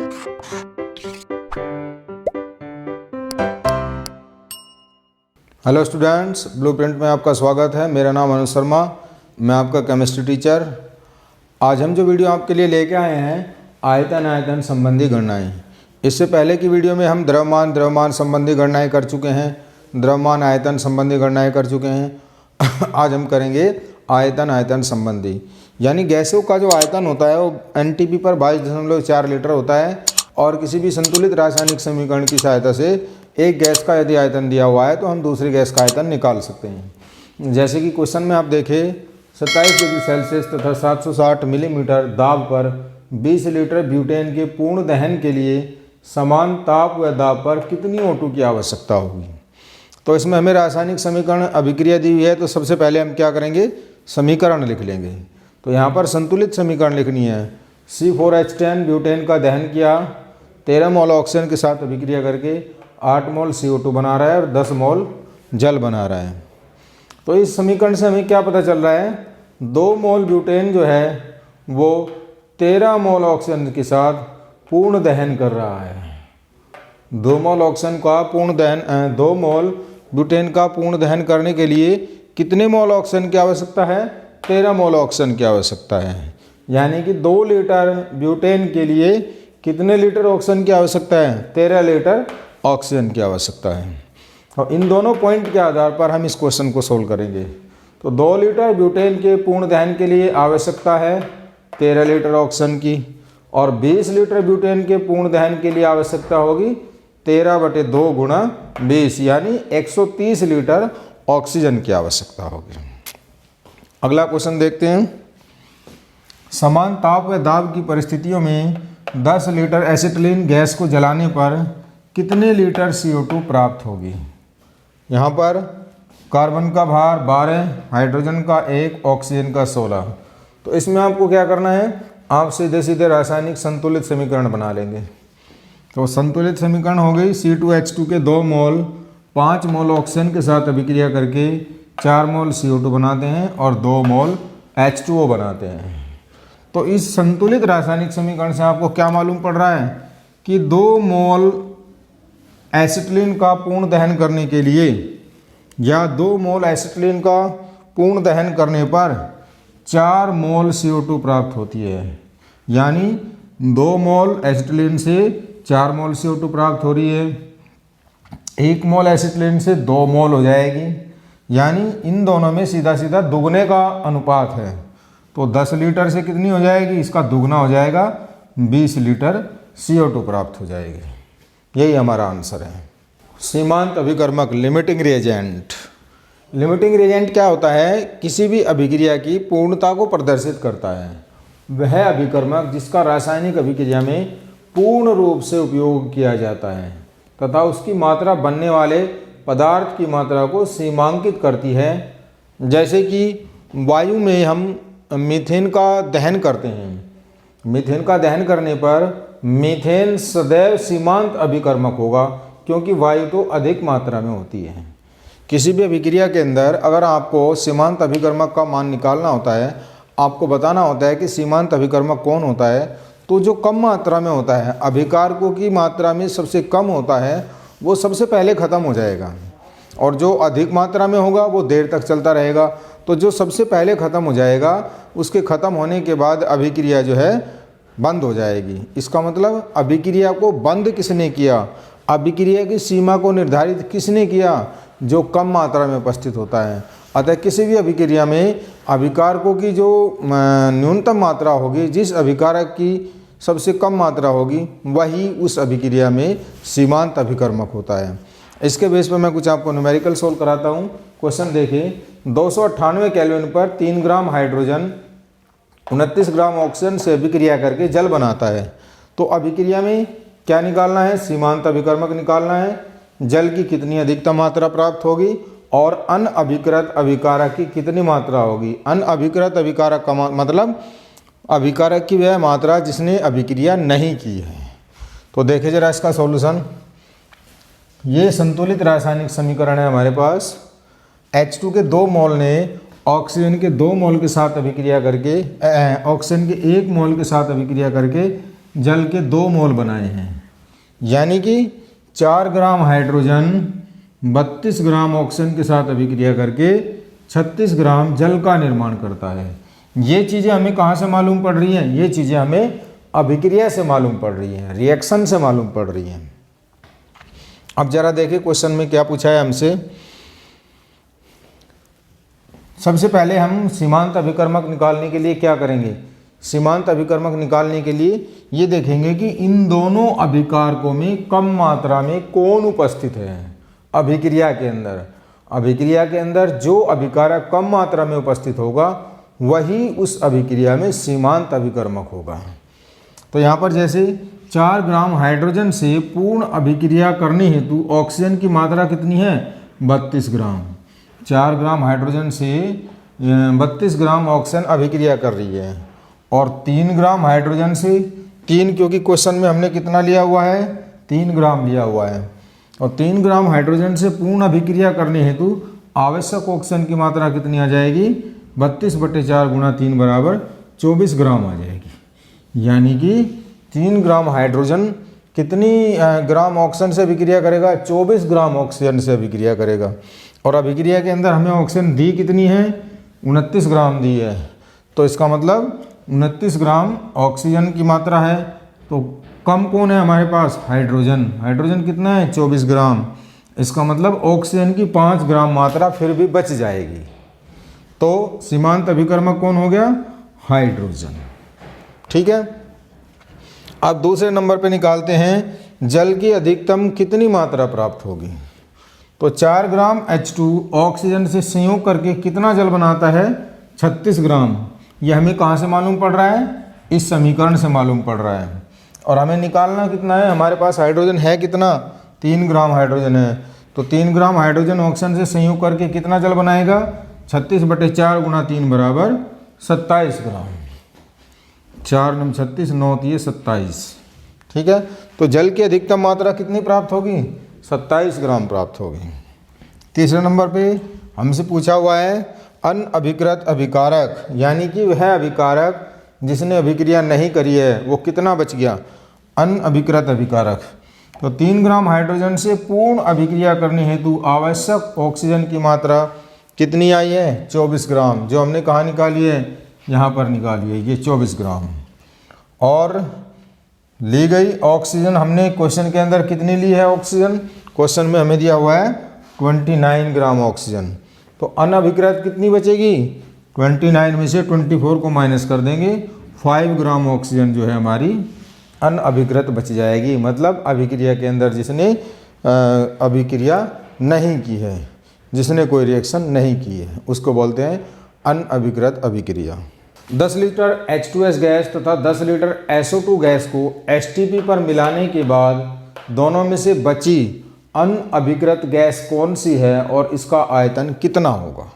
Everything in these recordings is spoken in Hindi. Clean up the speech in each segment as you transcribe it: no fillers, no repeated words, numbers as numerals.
हेलो स्टूडेंट्स, ब्लूप्रिंट में आपका स्वागत है। मेरा नाम अनुज शर्मा, मैं आपका केमिस्ट्री टीचर। आज हम जो वीडियो आपके लिए लेके आए हैं, आयतन संबंधी गणनाएं। इससे पहले की वीडियो में हम द्रव्यमान संबंधी गणनाएं कर चुके हैं, द्रव्यमान आयतन संबंधी गणनाएं कर चुके हैं। आज हम करेंगे आयतन संबंधी, यानी गैसों का जो आयतन होता है वो एनटीपी पर 22.4 लीटर होता है और किसी भी संतुलित रासायनिक समीकरण की सहायता से एक गैस का यदि आयतन दिया हुआ है तो हम दूसरी गैस का आयतन निकाल सकते हैं। जैसे कि क्वेश्चन में आप देखें, 27 डिग्री सेल्सियस तथा 760 मिलीमीटर दाब पर 20 लीटर ब्यूटेन के पूर्ण दहन के लिए समान ताप व दाब पर कितनी O2 की आवश्यकता होगी। तो इसमें हमें रासायनिक समीकरण अभिक्रिया दी हुई है, तो सबसे पहले हम क्या करेंगे, समीकरण लिख लेंगे। तो यहाँ पर संतुलित समीकरण लिखनी है। C4H10 ब्यूटेन का दहन किया, 13 मोल ऑक्सीजन के साथ अभिक्रिया करके 8 मोल CO2 बना रहा है और 10 मोल जल बना रहा है। तो इस समीकरण से हमें क्या पता चल रहा है, 2 मोल ब्यूटेन जो है वो 13 मोल ऑक्सीजन के साथ पूर्ण दहन कर रहा है। 2 मोल ऑक्सीजन का पूर्ण दहन 2 मोल ब्यूटेन का पूर्ण दहन करने के लिए कितने मोल ऑक्सीजन की आवश्यकता है, 13 मोल ऑक्सीजन की आवश्यकता है। यानी कि 2 लीटर ब्यूटेन के लिए कितने लीटर ऑक्सीजन की आवश्यकता है, 13 लीटर ऑक्सीजन की आवश्यकता है। और इन दोनों पॉइंट के आधार पर हम इस क्वेश्चन को सोल्व करेंगे। तो 2 लीटर ब्यूटेन के पूर्ण दहन के लिए आवश्यकता है 13 लीटर ऑक्सीजन की और 20 लीटर ब्यूटेन के पूर्ण दहन के लिए आवश्यकता होगी 13/2 गुणा 20, यानी 130 लीटर ऑक्सीजन की आवश्यकता होगी। अगला क्वेश्चन देखते हैं। समान ताप व दाब की परिस्थितियों में 10 लीटर एसिटिलीन गैस को जलाने पर कितने लीटर CO2 प्राप्त होगी। यहाँ पर कार्बन का भार 12, हाइड्रोजन का 1, ऑक्सीजन का 16। तो इसमें आपको क्या करना है, आप सीधे सीधे रासायनिक संतुलित समीकरण बना लेंगे। तो संतुलित समीकरण हो गई, C2H2 के 2 मोल 5 मोल ऑक्सीजन के साथ अभिक्रिया करके 4 मोल CO2 बनाते हैं और 2 मोल H2O बनाते हैं। तो इस संतुलित रासायनिक समीकरण से आपको क्या मालूम पड़ रहा है कि 2 मोल एसिटिलीन का पूर्ण दहन करने के लिए या 2 मोल एसिटिलीन का पूर्ण दहन करने पर 4 मोल CO2 प्राप्त होती है। यानी 2 मोल एसिटिलीन से 4 मोल CO2 प्राप्त हो रही है, 1 मोल एसिटिलीन से 2 मोल हो जाएगी। यानी इन दोनों में सीधा सीधा दुगने का अनुपात है। तो 10 लीटर से कितनी हो जाएगी, इसका दुगना हो जाएगा, 20 लीटर CO2 प्राप्त हो जाएगी। यही हमारा आंसर है। सीमांत अभिकर्मक, लिमिटिंग रिएजेंट। लिमिटिंग रिएजेंट क्या होता है, किसी भी अभिक्रिया की पूर्णता को प्रदर्शित करता है। वह अभिकर्मक जिसका रासायनिक अभिक्रिया में पूर्ण रूप से उपयोग किया जाता है तथा उसकी मात्रा बनने वाले पदार्थ की मात्रा को सीमांकित करती है। जैसे कि वायु में हम मीथेन का दहन करते हैं, मीथेन का दहन करने पर मीथेन सदैव सीमांत अभिकर्मक होगा, क्योंकि वायु तो अधिक मात्रा में होती है। किसी भी अभिक्रिया के अंदर अगर आपको सीमांत अभिकर्मक का मान निकालना होता है, आपको बताना होता है कि सीमांत अभिकर्मक कौन होता है, तो जो कम मात्रा में होता है, अभिकारकों की मात्रा में सबसे कम होता है, वो सबसे पहले ख़त्म हो जाएगा और जो अधिक मात्रा में होगा वो देर तक चलता रहेगा। तो जो सबसे पहले ख़त्म हो जाएगा, उसके ख़त्म होने के बाद अभिक्रिया जो है बंद हो जाएगी। इसका मतलब अभिक्रिया को बंद किसने किया, अभिक्रिया की सीमा को निर्धारित किसने किया, जो कम मात्रा में उपस्थित होता है। अतः किसी भी अभिक्रिया में अभिकारकों की जो न्यूनतम मात्रा होगी, जिस अभिकारक की सबसे कम मात्रा होगी, वही उस अभिक्रिया में सीमांत अभिकर्मक होता है। इसके बेस पर मैं कुछ आपको न्यूमेरिकल सोल्व कराता हूँ। क्वेश्चन देखें, 298 केल्विन पर 3 ग्राम हाइड्रोजन 29 ग्राम ऑक्सीजन से अभिक्रिया करके जल बनाता है। तो अभिक्रिया में क्या निकालना है, सीमांत अभिकर्मक निकालना है। जल की कितनी अधिकतम मात्रा प्राप्त होगी और अनअभिकृत अभिकारक की कितनी मात्रा होगी। अनअभिकृत अभिकारक का मतलब अभिकारक की वह मात्रा जिसने अभिक्रिया नहीं की है। तो देखें जरा इसका सॉल्यूशन। ये संतुलित रासायनिक समीकरण है हमारे पास। H2 के 2 मोल ने ऑक्सीजन के 2 मोल के साथ अभिक्रिया करके ऑक्सीजन के 1 मोल के साथ अभिक्रिया करके जल के 2 मोल बनाए हैं, यानी कि 4 ग्राम हाइड्रोजन 32 ग्राम ऑक्सीजन के साथ अभिक्रिया करके 36 ग्राम जल का निर्माण करता है। ये चीज़ें हमें कहाँ से मालूम पड़ रही हैं? ये चीज़ें हमें अभिक्रिया से मालूम पड़ रही हैं, रिएक्शन से मालूम पड़ रही हैं। अब जरा देखिए क्वेश्चन में क्या पूछा है हमसे। सबसे पहले हम सीमांत अभिकर्मक निकालने के लिए क्या करेंगे? सीमांत अभिकर्मक निकालने के लिए ये देखेंगे कि इन दोनों अभिकारकों में कम मात्रा में कौन उपस्थित है अभिक्रिया के अंदर। अभिक्रिया के अंदर जो अभिकारक कम मात्रा में उपस्थित होगा वही उस अभिक्रिया में सीमांत अभिकर्मक होगा। तो यहाँ पर जैसे 4 ग्राम हाइड्रोजन से पूर्ण अभिक्रिया करने हेतु ऑक्सीजन की मात्रा कितनी है? 32 ग्राम। 4 ग्राम हाइड्रोजन से 32 ग्राम ऑक्सीजन अभिक्रिया कर रही है, और 3 ग्राम हाइड्रोजन से 3, क्योंकि क्वेश्चन में हमने कितना लिया हुआ है? 3 ग्राम लिया हुआ है, और 3 ग्राम हाइड्रोजन से पूर्ण अभिक्रिया करने हेतु आवश्यक ऑक्सीजन की मात्रा कितनी आ जाएगी? 32/4 गुणा 3 बराबर 24 ग्राम आ जाएगी। यानी कि 3 ग्राम हाइड्रोजन कितनी ग्राम ऑक्सीजन से अभिक्रिया करेगा? 24 ग्राम ऑक्सीजन से अभिक्रिया करेगा। और अभिक्रिया के अंदर हमें ऑक्सीजन दी कितनी है? 29 ग्राम दी है। तो इसका मतलब 29 ग्राम ऑक्सीजन की मात्रा है। तो कम कौन है हमारे पास? हाइड्रोजन। हाइड्रोजन कितना है? 24 ग्राम। इसका मतलब ऑक्सीजन की 5 ग्राम मात्रा फिर भी बच जाएगी। तो सीमांत अभिकर्मक कौन हो गया? हाइड्रोजन। ठीक है। अब दूसरे नंबर पे निकालते हैं जल की अधिकतम कितनी मात्रा प्राप्त होगी। तो 4 ग्राम H2 ऑक्सीजन से संयोग करके कितना जल बनाता है? 36 ग्राम। यह हमें कहाँ से मालूम पड़ रहा है? इस समीकरण से मालूम पड़ रहा है। और हमें निकालना कितना है? हमारे पास हाइड्रोजन है कितना? 3 ग्राम हाइड्रोजन है। तो 3 ग्राम हाइड्रोजन ऑक्सीजन से संयोग करके कितना जल बनाएगा? 36/4 गुणा 3 बराबर 27 ग्राम। 4 9 36 9 3 27। ठीक है। तो जल की अधिकतम मात्रा कितनी प्राप्त होगी? 27 ग्राम प्राप्त होगी। तीसरे नंबर पे हमसे पूछा हुआ है अनअभिकृत अभिकारक, यानी कि वह अभिकारक जिसने अभिक्रिया नहीं करी है वो कितना बच गया? अनअभिकृत अभिकारक। तो 3 ग्राम हाइड्रोजन से पूर्ण अभिक्रिया करने हेतु आवश्यक ऑक्सीजन की मात्रा कितनी आई है? 24 ग्राम। जो हमने कहाँ निकाली है? यहाँ पर निकाली है, ये 24 ग्राम। और ली गई ऑक्सीजन हमने क्वेश्चन के अंदर कितनी ली है? ऑक्सीजन क्वेश्चन में हमें दिया हुआ है 29 ग्राम ऑक्सीजन। तो अनअभिकृत कितनी बचेगी? 29 में से 24 को माइनस कर देंगे, 5 ग्राम ऑक्सीजन जो है हमारी अनअभिकृत बच जाएगी। मतलब अभिक्रिया के अंदर जिसने अभिक्रिया नहीं की है, जिसने कोई रिएक्शन नहीं की है, उसको बोलते हैं अनअभिकृत अभिक्रिया। 10 लीटर H2S गैस तथा 10 लीटर SO2 गैस को STP पर मिलाने के बाद दोनों में से बची अनअभिकृत गैस कौन सी है और इसका आयतन कितना होगा?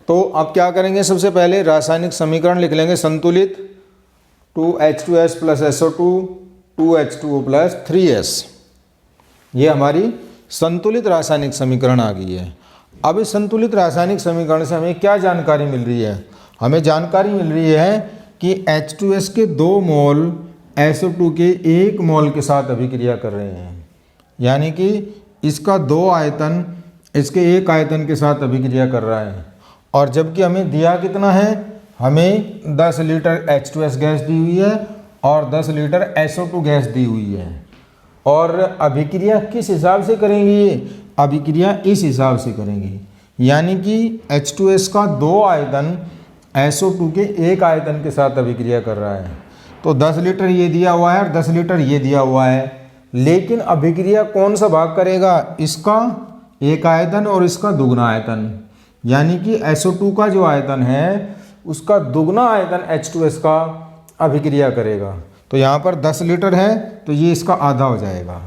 तो अब क्या करेंगे? सबसे पहले रासायनिक समीकरण लिख लेंगे। संतुलित 2H2S plus SO2 2H2O plus 3S। ये हमारी संतुलित रासायनिक समीकरण आ गई है। अब इस संतुलित रासायनिक समीकरण से हमें क्या जानकारी मिल रही है? हमें जानकारी मिल रही है कि H2S के 2 मोल SO2 के 1 मोल के साथ अभिक्रिया कर रहे हैं, यानी कि इसका 2 आयतन इसके 1 आयतन के साथ अभिक्रिया कर रहा है। और जबकि हमें दिया कितना है? हमें 10 लीटर H2S गैस दी हुई है और 10 लीटर SO2 गैस दी हुई है। और अभिक्रिया किस हिसाब से करेंगी? ये अभिक्रिया इस हिसाब से करेंगी, यानी कि H2S का 2 आयतन SO2 के 1 आयतन के साथ अभिक्रिया कर रहा है। तो 10 लीटर ये दिया हुआ है और 10 लीटर ये दिया हुआ है, लेकिन अभिक्रिया कौन सा भाग करेगा? इसका 1 आयतन और इसका दुगना आयतन, यानी कि SO2 का जो आयतन है उसका दुगना आयतन H2S का अभिक्रिया करेगा। तो यहाँ पर 10 लीटर है तो ये इसका आधा हो जाएगा,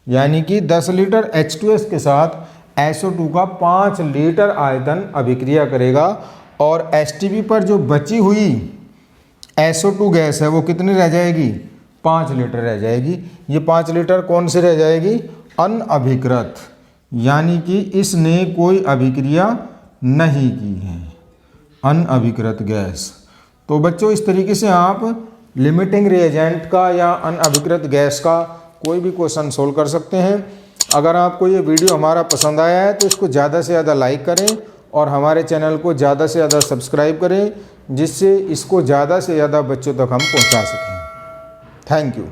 यानी कि 10 लीटर H2S के साथ SO2 का 5 लीटर आयतन अभिक्रिया करेगा। और STP पर जो बची हुई SO2 गैस है वो कितनी रह जाएगी? 5 लीटर रह जाएगी। ये 5 लीटर कौन से रह जाएगी? अनअभिकृत, यानी कि इसने कोई अभिक्रिया नहीं की है, अनअभिकृत गैस। तो बच्चों इस तरीके से आप लिमिटिंग रिएजेंट का या अनअभिकृत गैस का कोई भी क्वेश्चन सोल्व कर सकते हैं। अगर आपको ये वीडियो हमारा पसंद आया है तो इसको ज़्यादा से ज़्यादा लाइक करें और हमारे चैनल को ज़्यादा से ज़्यादा सब्सक्राइब करें, जिससे इसको ज़्यादा से ज़्यादा बच्चों तक हम पहुंचा सकें। Thank you.